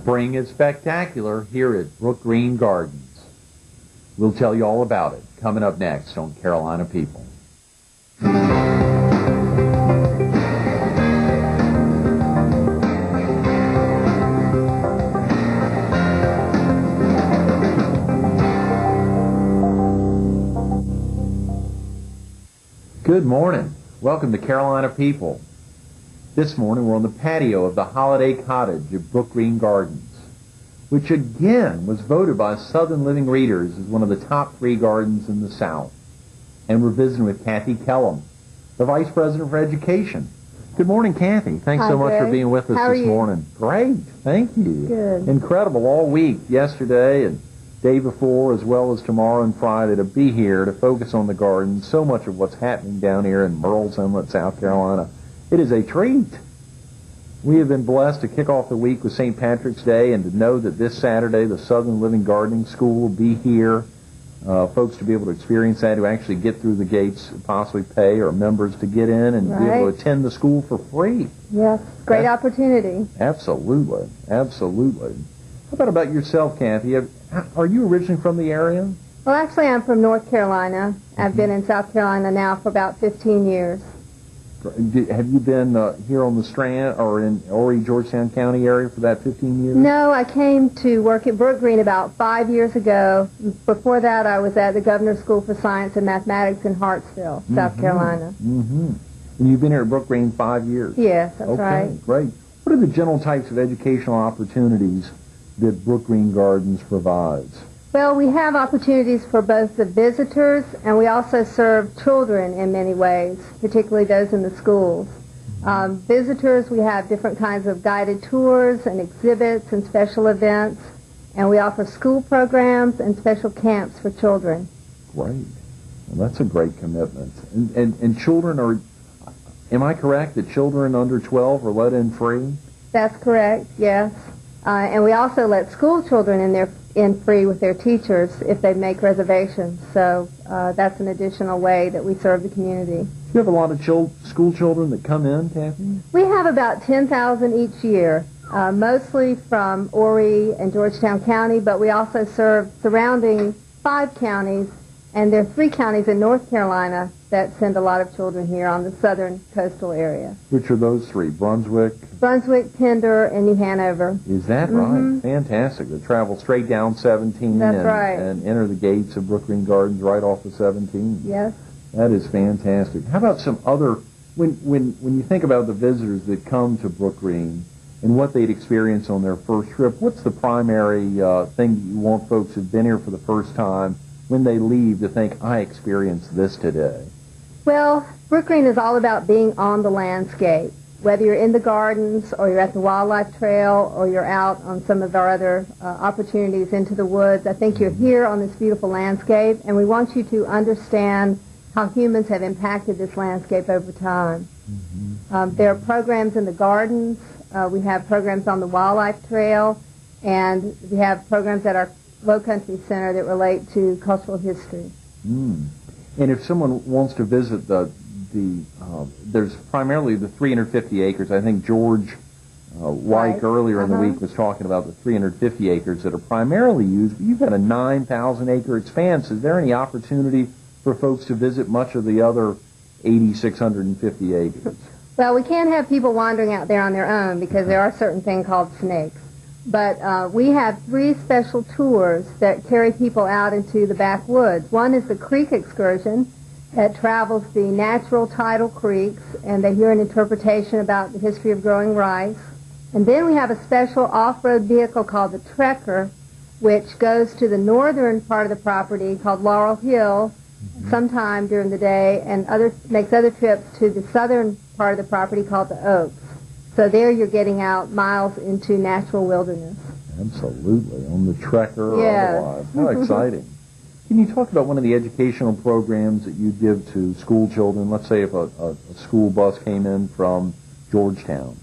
Spring is spectacular here at Brook Green Gardens. We'll tell you all about it coming up next on Carolina People. Good morning. Welcome to Carolina People. This morning we're on the patio of the Holiday Cottage at Brook Green Gardens, which again was voted by Southern Living Readers as one of the top 3 gardens in the South. And we're visiting with Kathy Kellam, the Vice President for Education. Good morning, Kathy. Thanks so much for being with us this morning. Great. Thank you. Good. Incredible all week, yesterday and day before, as well as tomorrow and Friday, to be here to focus on the gardens. So much of what's happening down here in Murrells Inlet, South Carolina. It is a treat. We have been blessed to kick off the week with St. Patrick's Day and to know that this Saturday the Southern Living Gardening School will be here. Folks to be able to experience that, who actually get through the gates, possibly pay, or members to get in and be able to attend the school for free. Yes, great opportunity. Absolutely, absolutely. How about yourself, Kathy? Are you originally from the area? Well, actually, I'm from North Carolina. I've been in South Carolina now for about 15 years. Have you been here on the Strand or in Horry, Georgetown County area for that 15 years? No, I came to work at Brook Green about 5 years ago. Before that, I was at the Governor's School for Science and Mathematics in Hartsville, South Carolina. And you've been here at Brook Green 5 years? Yes, that's right. Okay, great. What are the general types of educational opportunities that Brook Green Gardens provides? Well, we have opportunities for both the visitors, and we also serve children in many ways, particularly those in the schools. Visitors, we have different kinds of guided tours and exhibits and special events, and we offer school programs and special camps for children. Great. Well, that's a great commitment. And children are, am I correct, that children under 12 are let in free? That's correct, yes. And we also let school children in free with their teachers if they make reservations. So that's an additional way that we serve the community. Do you have a lot of school children that come in, Kathy? We have about 10,000 each year, mostly from Horry and Georgetown County, but we also serve surrounding 5 counties, and there are 3 counties in North Carolina that send a lot of children here on the southern coastal area. Which are those 3? Brunswick, Pender, and New Hanover. Is that right? Fantastic. They travel straight down 17 and enter the gates of Brook Green Gardens right off of 17. Yes. That is fantastic. How about some other, when you think about the visitors that come to Brook Green and what they'd experience on their first trip, what's the primary thing that you want folks who've been here for the first time when they leave to think, I experienced this today? Well, Brook Green is all about being on the landscape. Whether you're in the gardens or you're at the wildlife trail or you're out on some of our other opportunities into the woods, I think you're here on this beautiful landscape, and we want you to understand how humans have impacted this landscape over time. There are programs in the gardens. We have programs on the wildlife trail, and we have programs at our Low Country Center that relate to cultural history. And if someone wants to visit there's primarily the 350 acres. I think George Wyke earlier in the week was talking about the 350 acres that are primarily used. You've got a 9,000 acre expanse. Is there any opportunity for folks to visit much of the other 8,650 acres? Well, we can't have people wandering out there on their own because there are certain things called snakes. But we have 3 special tours that carry people out into the backwoods. One is the creek excursion that travels the natural tidal creeks, and they hear an interpretation about the history of growing rice. And then we have a special off-road vehicle called the Trekker, which goes to the northern part of the property called Laurel Hill sometime during the day, and makes other trips to the southern part of the property called the Oaks. So there you're getting out miles into natural wilderness. Absolutely, on the Trekker or otherwise. How exciting. Can you talk about one of the educational programs that you give to school children? Let's say if a school bus came in from Georgetown.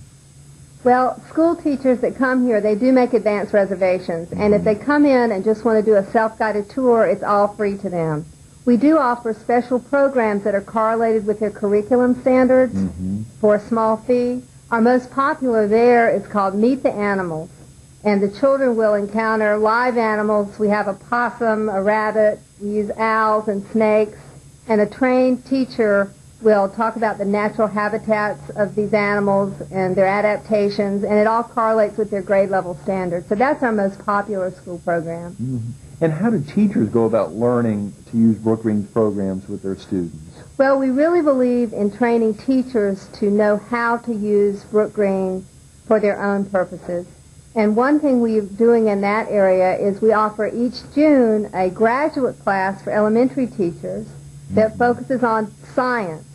Well, school teachers that come here, they do make advance reservations. And if they come in and just want to do a self-guided tour, it's all free to them. We do offer special programs that are correlated with their curriculum standards for a small fee. Our most popular there is called Meet the Animals. And the children will encounter live animals. We have a possum, a rabbit, we use owls and snakes, and a trained teacher will talk about the natural habitats of these animals and their adaptations, and it all correlates with their grade level standards. So that's our most popular school program. Mm-hmm. And how do teachers go about learning to use Brook Green's programs with their students? Well, we really believe in training teachers to know how to use Brook Green for their own purposes. And one thing we're doing in that area is we offer each June a graduate class for elementary teachers that focuses on science.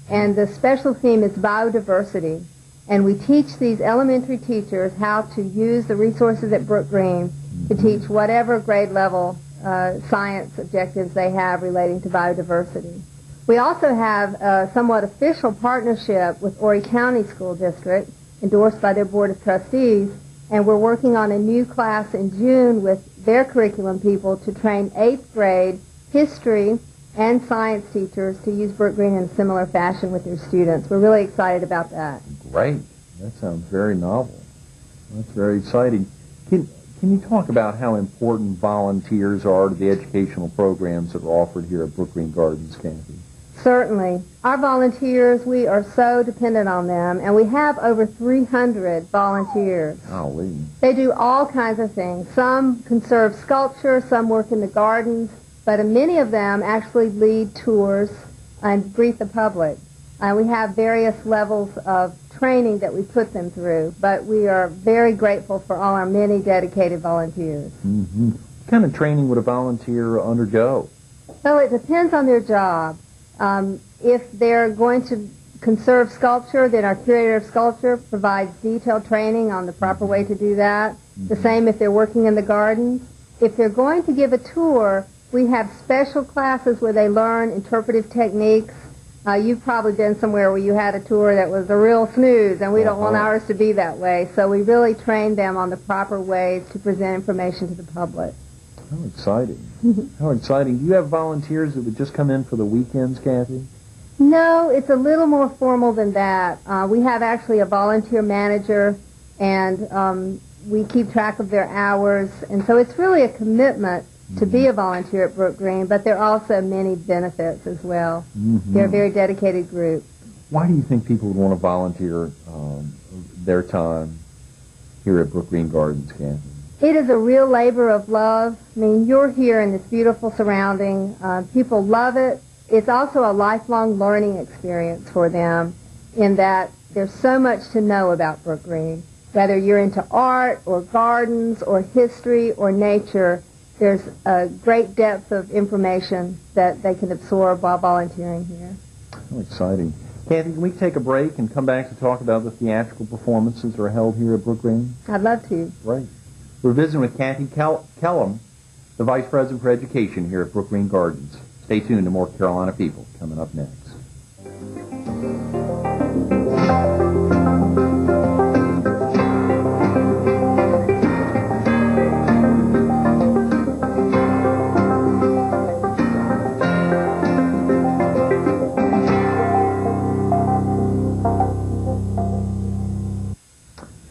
And the special theme is biodiversity. And we teach these elementary teachers how to use the resources at Brook Green to teach whatever grade level science objectives they have relating to biodiversity. We also have a somewhat official partnership with Horry County School District, endorsed by their Board of Trustees, and we're working on a new class in June with their curriculum people to train 8th grade history and science teachers to use Brook Green in a similar fashion with their students. We're really excited about that. Great. That sounds very novel. That's very exciting. Can you talk about how important volunteers are to the educational programs that are offered here at Brook Green Gardens, Kathy? Certainly. Our volunteers, we are so dependent on them, and we have over 300 volunteers. Golly. They do all kinds of things. Some conserve sculpture, some work in the gardens, but many of them actually lead tours and greet the public. We have various levels of training that we put them through, but we are very grateful for all our many dedicated volunteers. Mm-hmm. What kind of training would a volunteer undergo? So it depends on their job. If they're going to conserve sculpture, then our curator of sculpture provides detailed training on the proper way to do that. The same if they're working in the gardens. If they're going to give a tour, we have special classes where they learn interpretive techniques. You've probably been somewhere where you had a tour that was a real snooze, and we don't want ours to be that way. So we really train them on the proper ways to present information to the public. How exciting. How exciting. Do you have volunteers that would just come in for the weekends, Kathy? No, it's a little more formal than that. We have actually a volunteer manager, and we keep track of their hours. And so it's really a commitment to be a volunteer at Brook Green, but there are also many benefits as well. They're a very dedicated group. Why do you think people would want to volunteer their time here at Brook Green Gardens, Kathy? It is a real labor of love. I mean, you're here in this beautiful surrounding. People love it. It's also a lifelong learning experience for them in that there's so much to know about Brook Green. Whether you're into art or gardens or history or nature, there's a great depth of information that they can absorb while volunteering here. How exciting. Kathy, can we take a break and come back to talk about the theatrical performances that are held here at Brook Green? I'd love to. Great. We're visiting with Kathy Kellam, the Vice President for Education here at Brook Green Gardens. Stay tuned to more Carolina People coming up next.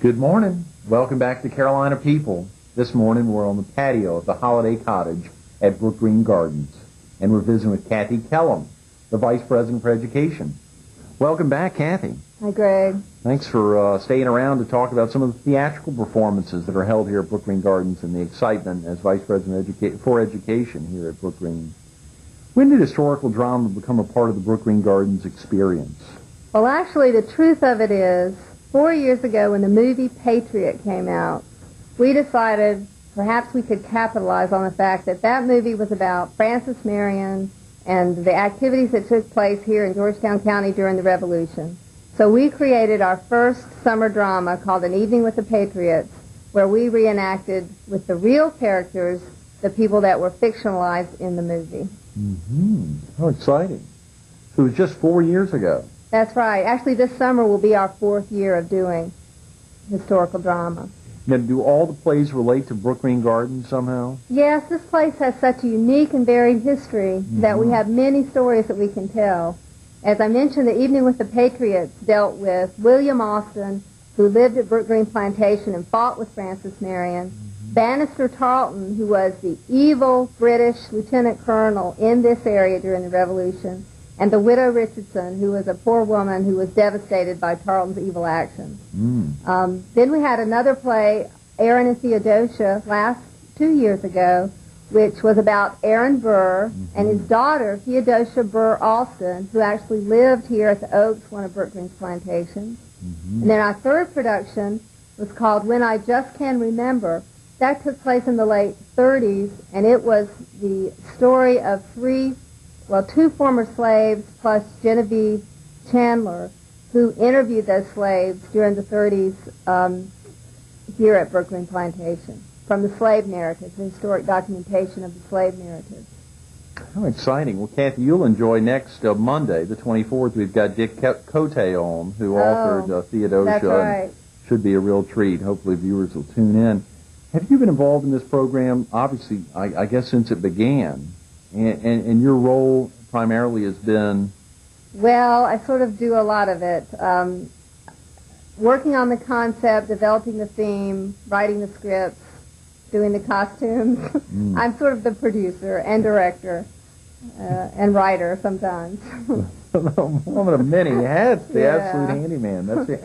Good morning. Welcome back to Carolina People. This morning we're on the patio of the Holiday Cottage at Brook Green Gardens, and we're visiting with Kathy Kellam, the Vice President for Education. Welcome back, Kathy. Hi, Greg. Thanks for staying around to talk about some of the theatrical performances that are held here at Brook Green Gardens and the excitement as Vice President for Education here at Brook Green. When did historical drama become a part of the Brook Green Gardens experience? Well, actually, the truth of it is, 4 years ago when the movie Patriot came out, we decided perhaps we could capitalize on the fact that that movie was about Francis Marion and the activities that took place here in Georgetown County during the Revolution. So we created our first summer drama called An Evening with the Patriots, where we reenacted with the real characters the people that were fictionalized in the movie. Mm-hmm. How exciting. So it was just 4 years ago. That's right. Actually, this summer will be our 4th year of doing historical drama. Now, do all the plays relate to Brook Green Gardens somehow? Yes, this place has such a unique and varied history that we have many stories that we can tell. As I mentioned, The Evening with the Patriots dealt with William Austin, who lived at Brook Green Plantation and fought with Francis Marion, Bannister Tarleton, who was the evil British lieutenant colonel in this area during the Revolution, and the widow Richardson, who was a poor woman who was devastated by Tarleton's evil actions. Then we had another play, Aaron and Theodosia, 2 years ago, which was about Aaron Burr and his daughter, Theodosia Burr Alston, who actually lived here at the Oaks, one of Brook Green's plantations. And then our third production was called When I Just Can Remember. That took place in the late 30s, and it was the story of two former slaves plus Genevieve Chandler, who interviewed those slaves during the 30s here at Brook Green Plantation, from the slave narrative, the historic documentation of the slave narrative. How exciting. Well, Kathy, you'll enjoy next Monday, the 24th. We've got Dick Cote on, who authored Theodosia. That's right. Should be a real treat. Hopefully viewers will tune in. Have you been involved in this program, obviously, I guess, since it began? And your role primarily has been... Well, I sort of do a lot of it. Working on the concept, developing the theme, writing the scripts, doing the costumes. I'm sort of the producer and director and writer sometimes. Woman of many hats, the absolute handyman. That's it.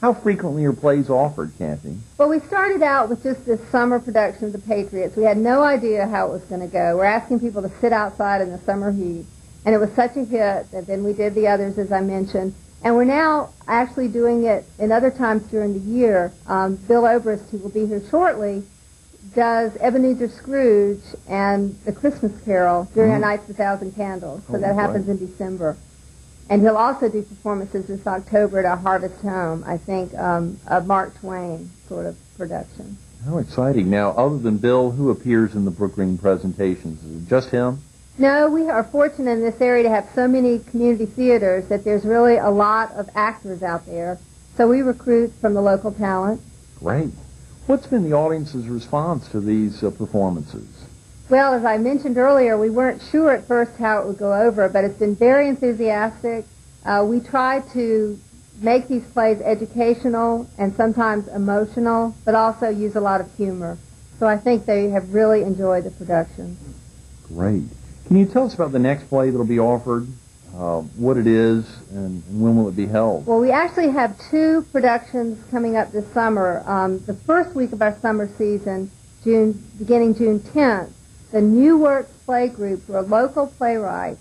How frequently are plays offered, Kathy? Well, we started out with just this summer production of The Patriots. We had no idea how it was going to go. We're asking people to sit outside in the summer heat, and it was such a hit that then we did the others, as I mentioned. And we're now actually doing it in other times during the year. Bill Oberst, who will be here shortly, does Ebenezer Scrooge and The Christmas Carol during A Night of a Thousand Candles. So that happens in December. And he'll also do performances this October at our Harvest Home, I think, a Mark Twain sort of production. How exciting. Now, other than Bill, who appears in the Brook Green presentations? Is it just him? No, we are fortunate in this area to have so many community theaters that there's really a lot of actors out there. So we recruit from the local talent. Great. What's been the audience's response to these performances? Well, as I mentioned earlier, we weren't sure at first how it would go over, but it's been very enthusiastic. We try to make these plays educational and sometimes emotional, but also use a lot of humor. So I think they have really enjoyed the production. Great. Can you tell us about the next play that will be offered, what it is, and when will it be held? Well, we actually have 2 productions coming up this summer. The first week of our summer season, beginning June 10th, the New Works Play Group, who are local playwrights,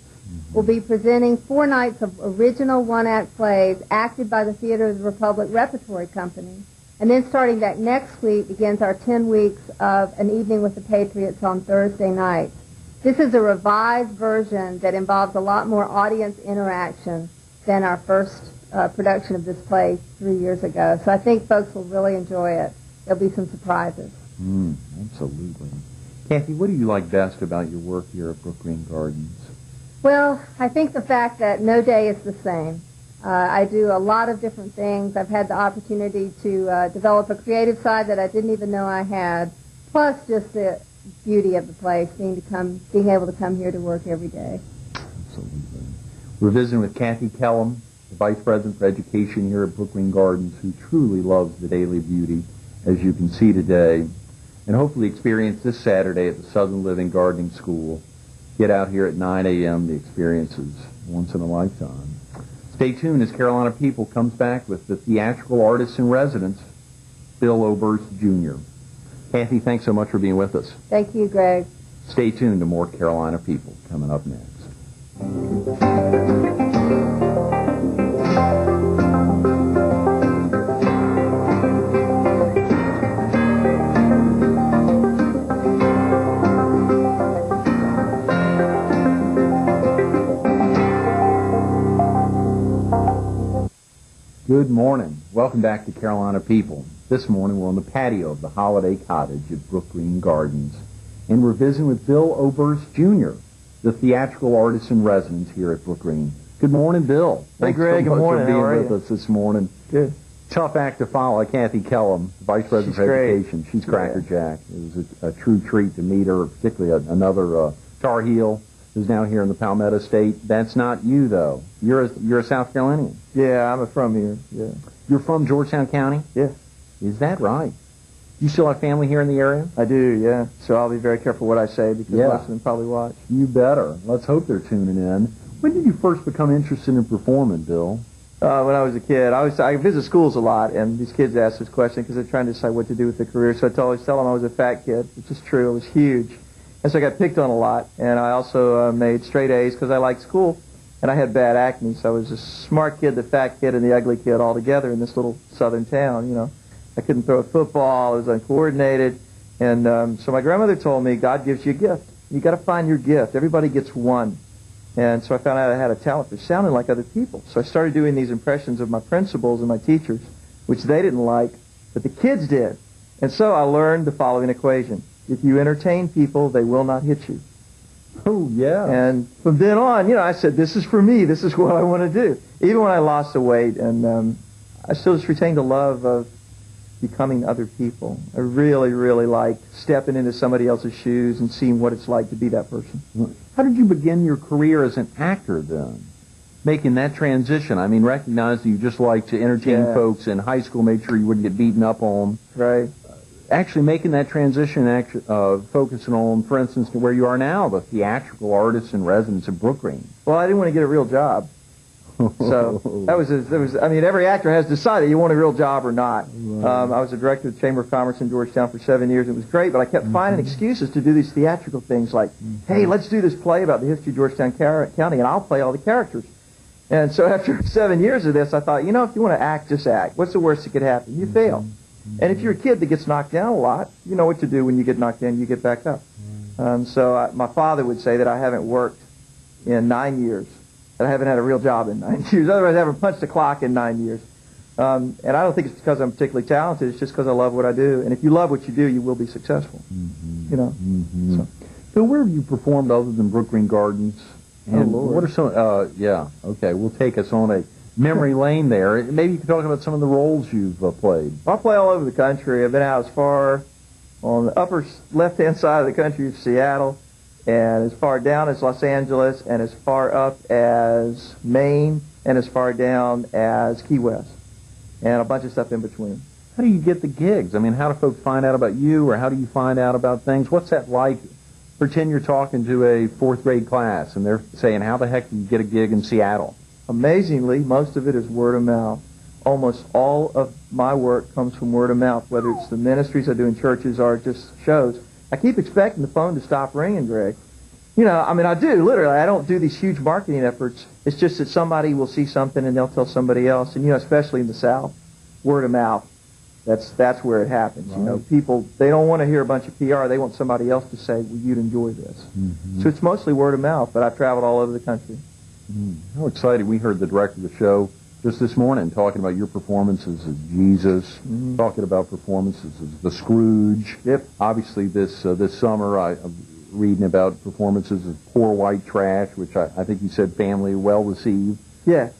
will be presenting 4 nights of original one-act plays acted by the Theater of the Republic Repertory Company. And then starting that next week begins our 10 weeks of An Evening with the Patriots on Thursday nights. This is a revised version that involves a lot more audience interaction than our first production of this play 3 years ago. So I think folks will really enjoy it. There'll be some surprises. Absolutely. Kathy, what do you like best about your work here at Brook Green Gardens? Well, I think the fact that no day is the same. I do a lot of different things. I've had the opportunity to develop a creative side that I didn't even know I had, plus just the beauty of the place, being able to come here to work every day. Absolutely. We're visiting with Kathy Kellam, the Vice President for Education here at Brook Green Gardens, who truly loves the daily beauty, as you can see today, and hopefully experience this Saturday at the Southern Living Gardening School. Get out here at 9 a.m. The experience is once in a lifetime. Stay tuned as Carolina People comes back with the theatrical artist in residence, Bill Oberst, Jr. Kathy, thanks so much for being with us. Thank you, Greg. Stay tuned to more Carolina People coming up next. Good morning. Welcome back to Carolina People. This morning we're on the patio of the Holiday Cottage at Brook Green Gardens, and we're visiting with Bill Oberst, Jr., the theatrical artist in residence here at Brook Green. Good morning, Bill. Hey, Greg. Good morning. Thanks so much How for are being with us this morning. Good. Tough act to follow. Kathy Kellam, Vice President for Education. She's crackerjack. It was a true treat to meet her, particularly another Tar Heel who's now here in the Palmetto State. That's not you, though. You're a South Carolinian. Yeah, I'm from here. Yeah. You're from Georgetown County? Yeah. Is that right? You still have family here in the area? I do, yeah. So I'll be very careful what I say because most of them probably watch. You better. Let's hope they're tuning in. When did you first become interested in performing, Bill? When I was a kid. I visit schools a lot, and these kids ask this question because they're trying to decide what to do with their career. So I always tell them I was a fat kid, which is true. I was huge. And so I got picked on a lot. And I also made straight A's because I liked school. And I had bad acne, so I was a smart kid, the fat kid, and the ugly kid all together in this little southern town, you know. I couldn't throw a football. I was uncoordinated. And so my grandmother told me, God gives you a gift. You got to find your gift. Everybody gets one. And so I found out I had a talent for sounding like other people. So I started doing these impressions of my principals and my teachers, which they didn't like, but the kids did. And so I learned the following equation. If you entertain people, they will not hit you. Oh, yeah. And from then on, you know, I said, this is for me. This is what I want to do. Even when I lost the weight, and I still just retained the love of becoming other people. I really, really like stepping into somebody else's shoes and seeing what it's like to be that person. How did you begin your career as an actor then? Making that transition. I mean, recognizing you just like to entertain folks in high school, make sure you wouldn't get beaten up on. Right. Actually making that transition, focusing on, for instance, to where you are now, the theatrical artist in residence at Brookgreen. Well, I didn't want to get a real job. So that was, I mean, every actor has decided you want a real job or not. Right. I was a director of the Chamber of Commerce in Georgetown for 7 years. It was great, but I kept finding excuses to do these theatrical things like, hey, let's do this play about the history of Georgetown County, and I'll play all the characters. And so after 7 years of this, I thought, you know, if you want to act, just act. What's the worst that could happen? You fail. And if you're a kid that gets knocked down a lot, you know what to do when you get knocked down, you get back up. So my father would say that I haven't worked in 9 years. And I haven't had a real job in 9 years. Otherwise, I haven't punched a clock in 9 years. And I don't think it's because I'm particularly talented. It's just because I love what I do. And if you love what you do, you will be successful. You know. So where have you performed other than Brookgreen Gardens? And Lord. What are some? Okay. We'll take us on a memory lane there. Maybe you could talk about some of the roles you've played. I play all over the country. I've been out as far on the upper left-hand side of the country as Seattle, and as far down as Los Angeles, and as far up as Maine, and as far down as Key West, and a bunch of stuff in between. How do you get the gigs? I mean, how do folks find out about you, or how do you find out about things? What's that like? Pretend you're talking to a fourth grade class, and they're saying, how the heck do you get a gig in Seattle? Amazingly, most of it is word of mouth. Almost all of my work comes from word of mouth, whether it's the ministries I do in churches or just shows. I keep expecting the phone to stop ringing, Greg. You know, I mean, I do, literally. I don't do these huge marketing efforts. It's just that somebody will see something and they'll tell somebody else. And, you know, especially in the South, word of mouth, that's where it happens. Right. You know, people, they don't want to hear a bunch of PR. They want somebody else to say, well, you'd enjoy this. So it's mostly word of mouth, but I've traveled all over the country. How exciting. We heard the director of the show just this morning talking about your performances as Jesus, talking about performances as the Scrooge. Yep. Obviously, this summer, I'm reading about performances of Poor White Trash, which I think you said family well received. Yeah.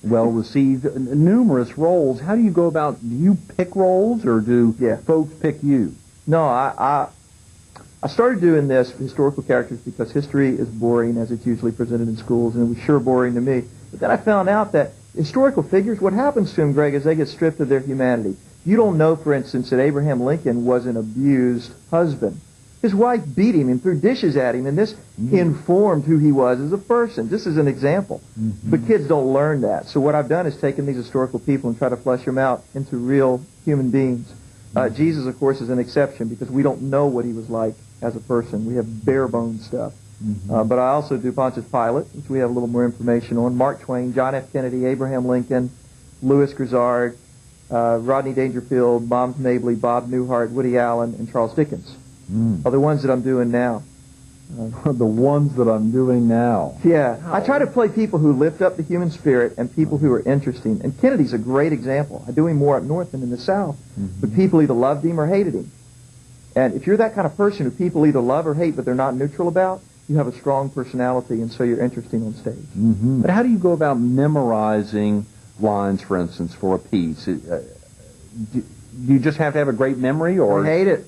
Well received. Numerous roles. How do you go about, do you pick roles or do folks pick you? No, I started doing this historical characters because history is boring as it's usually presented in schools, and it was sure boring to me. But then I found out that historical figures, what happens to them, Greg, is they get stripped of their humanity. You don't know, for instance, that Abraham Lincoln was an abused husband. His wife beat him and threw dishes at him, and this informed who he was as a person. This is an example. But kids don't learn that. So what I've done is taken these historical people and try to flesh them out into real human beings. Jesus, of course, is an exception because we don't know what he was like as a person. We have bare-bones stuff. But I also do Pontius Pilate, which we have a little more information on, Mark Twain, John F. Kennedy, Abraham Lincoln, Louis Grizzard, Rodney Dangerfield, Moms Mabley, Bob Newhart, Woody Allen, and Charles Dickens are the ones that I'm doing now. The ones that I'm doing now. Yeah. I try to play people who lift up the human spirit and people who are interesting. And Kennedy's a great example. I do him more up north than in the south. But people either loved him or hated him. And if you're that kind of person who people either love or hate but they're not neutral about, you have a strong personality, and so you're interesting on stage. But how do you go about memorizing lines, for instance, for a piece? Do you just have to have a great memory, or? I hate it.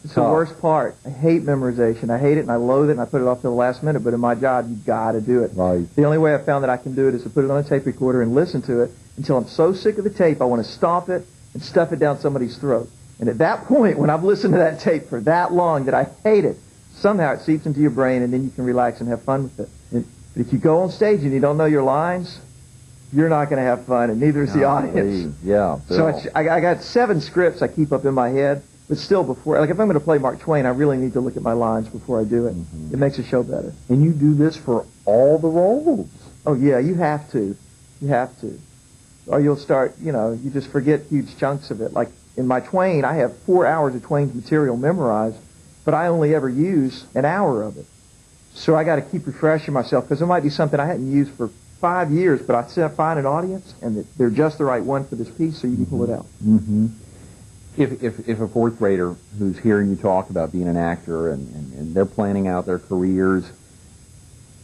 It's the worst part. I hate memorization. I hate it, and I loathe it, and I put it off to the last minute. But in my job, you got to do it. Right. The only way I found that I can do it is to put it on a tape recorder and listen to it, until I'm so sick of the tape I want to stomp it and stuff it down somebody's throat. And at that point, when I've listened to that tape for that long that I hate it, somehow it seeps into your brain and then you can relax and have fun with it. But if you go on stage and you don't know your lines, you're not going to have fun, and neither is the audience. Yeah. So I got 7 scripts I keep up in my head, but still before, like if I'm going to play Mark Twain, I really need to look at my lines before I do it. It makes the show better. And you do this for all the roles. Oh, yeah, you have to. You have to. Or you'll start, you just forget huge chunks of it. Like in my Twain, I have 4 hours of Twain's material memorized, but I only ever use an hour of it. So I got to keep refreshing myself because there might be something I hadn't used for 5 years, but I find an audience and that they're just the right one for this piece, so you can pull it out. If a 4th grader who's hearing you talk about being an actor and they're planning out their careers,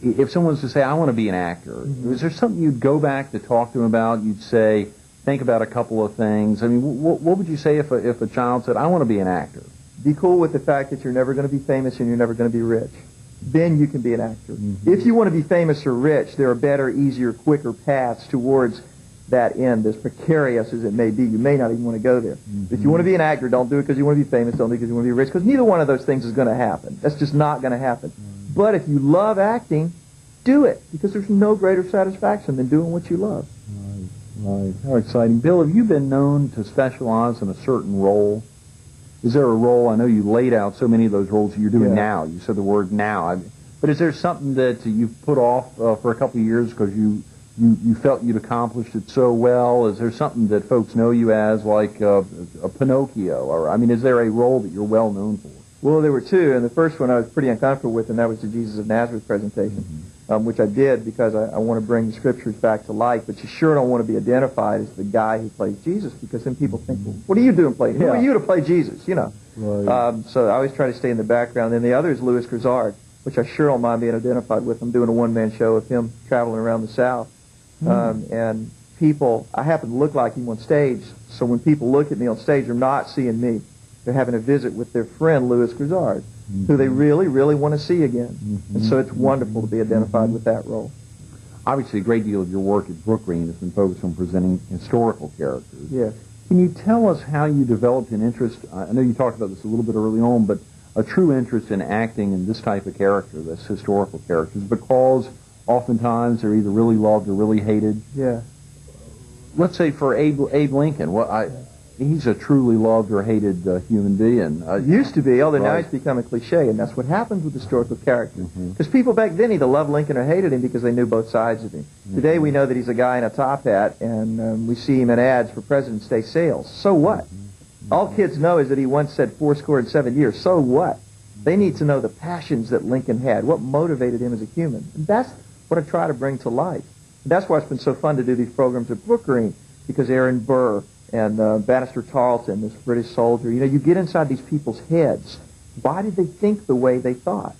if someone was to say, I want to be an actor, is there something you'd go back to talk to them about? You'd say, think about a couple of things. I mean, what would you say if a child said, I want to be an actor? Be cool with the fact that you're never going to be famous and you're never going to be rich. Then you can be an actor. If you want to be famous or rich, there are better, easier, quicker paths towards that end, as precarious as it may be. You may not even want to go there. If you want to be an actor, don't do it because you want to be famous, don't do it because you want to be rich, because neither one of those things is going to happen. That's just not going to happen. But if you love acting, do it, because there's no greater satisfaction than doing what you love. Right. How exciting. Bill, have you been known to specialize in a certain role? Is there a role? I know you laid out so many of those roles that you're doing now. You said the word now. But is there something that you've put off for a couple of years because you felt you'd accomplished it so well? Is there something that folks know you as, like a Pinocchio? Or I mean, is there a role that you're well known for? Well, there were 2, and the first one I was pretty uncomfortable with, and that was the Jesus of Nazareth presentation, which I did because I want to bring the scriptures back to life, but you sure don't want to be identified as the guy who plays Jesus, because then people think, well, what are you doing playing? Who are you to play Jesus, Right. So I always try to stay in the background. And the other is Louis Grizzard, which I sure don't mind being identified with. I'm doing a one-man show of him traveling around the South. And people, I happen to look like him on stage, so when people look at me on stage, they're not seeing me. They're having a visit with their friend, Louis Grizzard, who they really, really want to see again. And so it's wonderful to be identified with that role. Obviously, a great deal of your work at Brook Green has been focused on presenting historical characters. Yeah. Can you tell us how you developed an interest? I know you talked about this a little bit early on, but a true interest in acting in this type of character, this historical characters, because oftentimes they're either really loved or really hated. Yeah. Let's say for Abe Lincoln, he's a truly loved or hated human being. Used to be, although now he's become a cliche, and that's what happens with historical characters. Because people back then either loved Lincoln or hated him because they knew both sides of him. Today we know that he's a guy in a top hat, and we see him in ads for President's Day sales. So what? All kids know is that he once said 77 years. So what? They need to know the passions that Lincoln had, what motivated him as a human. And that's what I try to bring to life. And that's why it's been so fun to do these programs at Brook Green, because Aaron Burr and Bannister Tarleton, this British soldier, you get inside these people's heads. Why did they think the way they thought?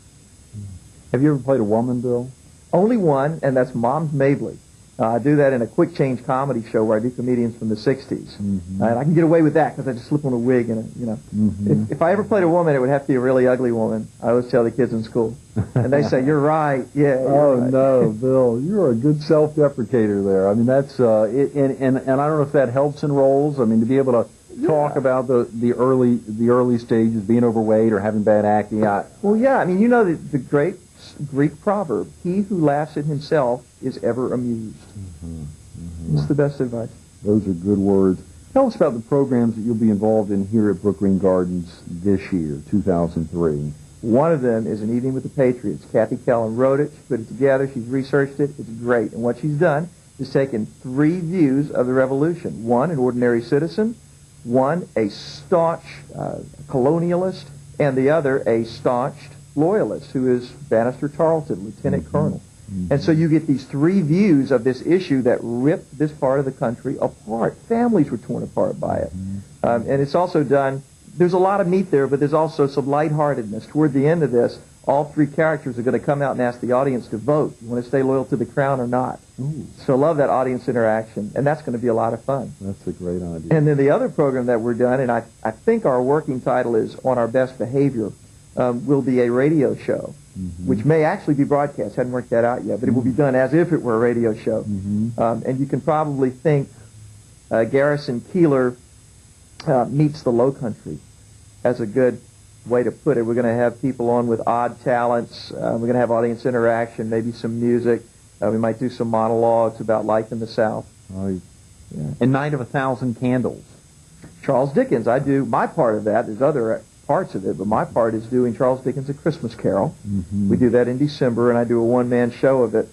Have you ever played a woman, Bill? Only one, and that's Mom Mabley. I do that in a quick change comedy show where I do comedians from the 60s. And I can get away with that because I just slip on a wig and, If I ever played a woman, it would have to be a really ugly woman. I always tell the kids in school. And they say, you're right. Yeah. Oh, right. no, Bill. You're a good self-deprecator there. I mean, that's, and I don't know if that helps in roles. I mean, to be able to talk about the early stages, being overweight or having bad acne. Well, yeah. I mean, the great Greek proverb, he who laughs at himself is ever amused. It's the best advice. Those are good words. Tell us about the programs that you'll be involved in here at Brook Green Gardens this year, 2003. One of them is An Evening with the Patriots. Kathy Kellam wrote it, she put it together, she's researched it, it's great. And what she's done is taken 3 views of the Revolution. One, an ordinary citizen, one, a staunch colonialist, and the other, a staunch loyalist, who is Bannister Tarleton, lieutenant colonel. And so you get these 3 views of this issue that ripped this part of the country apart. Families were torn apart by it. And it's also done, there's a lot of meat there, but there's also some lightheartedness. Toward the end of this, all 3 characters are going to come out and ask the audience to vote. You want to stay loyal to the crown or not? So I love that audience interaction, and that's going to be a lot of fun. That's a great idea. And then the other program that we're done, and I think our working title is On Our Best Behavior, will be a radio show, which may actually be broadcast. Hadn't worked that out yet, but it will be done as if it were a radio show. And you can probably think Garrison Keillor meets the Low Country. That's a good way to put it. We're going to have people on with odd talents. We're going to have audience interaction, maybe some music. We might do some monologues about life in the South. Right. Yeah. And Night of 1,000 Candles. Charles Dickens. I do my part of that. There's other parts of it, but my part is doing Charles Dickens' A Christmas Carol. Mm-hmm. We do that in December, and I do a one-man show of it.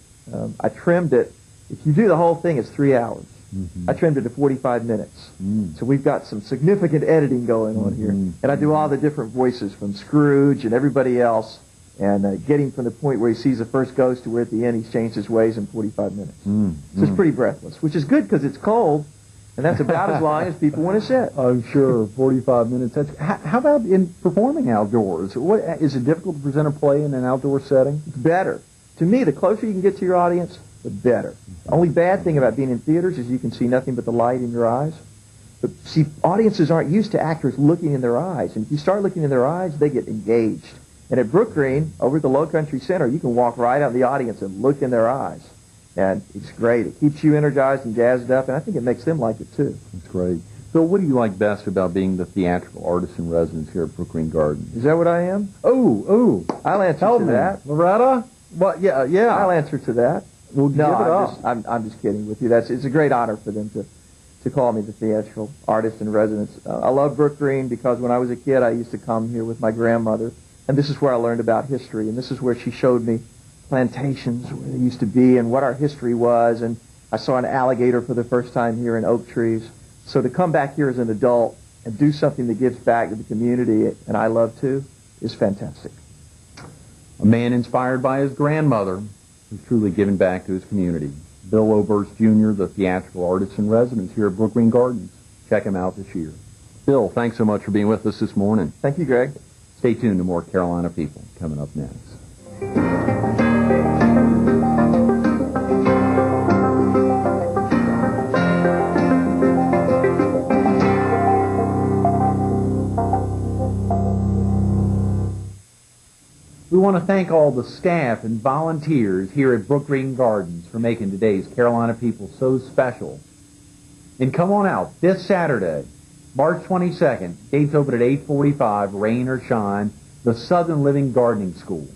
I trimmed it. If you do the whole thing, it's 3 hours. Mm-hmm. I trimmed it to 45 minutes. So we've got some significant editing going on here. And I do all the different voices from Scrooge and everybody else, and get him from the point where he sees the first ghost to where at the end he's changed his ways in 45 minutes. So it's pretty breathless, which is good because it's cold, and that's about as long as people want to sit. I'm sure, 45 minutes. How about in performing outdoors? Is it difficult to present a play in an outdoor setting? It's better. To me, the closer you can get to your audience, the better. The only bad thing about being in theaters is you can see nothing but the light in your eyes. But see, audiences aren't used to actors looking in their eyes. And if you start looking in their eyes, they get engaged. And at Brook Green, over at the Low Country Center, you can walk right out in the audience and look in their eyes. And it's great. It keeps you energized and jazzed up, and I think it makes them like it, too. That's great. Bill, what do you like best about being the theatrical artist in residence here at Brook Green Gardens? Is that what I am? Oh. I'll answer to that. Loretta? What? Yeah. I'll answer to that. Well, no, give it up. I'm just kidding with you. It's a great honor for them to call me the theatrical artist in residence. I love Brook Green because when I was a kid, I used to come here with my grandmother, and this is where I learned about history, and this is where she showed me plantations where they used to be and what our history was, and I saw an alligator for the first time here in oak trees. So to come back here as an adult and do something that gives back to the community, and I love to, is fantastic. A man inspired by his grandmother who's truly given back to his community. Bill Oberst Jr., the theatrical artist in residence here at Brook Green Gardens. Check him out this year. Bill, thanks so much for being with us this morning. Thank you, Greg. Stay tuned to more Carolina People coming up next. We want to thank all the staff and volunteers here at Brook Green Gardens for making today's Carolina People so special. And come on out this Saturday, March 22nd, gates open at 8:45, rain or shine, the Southern Living Gardening School.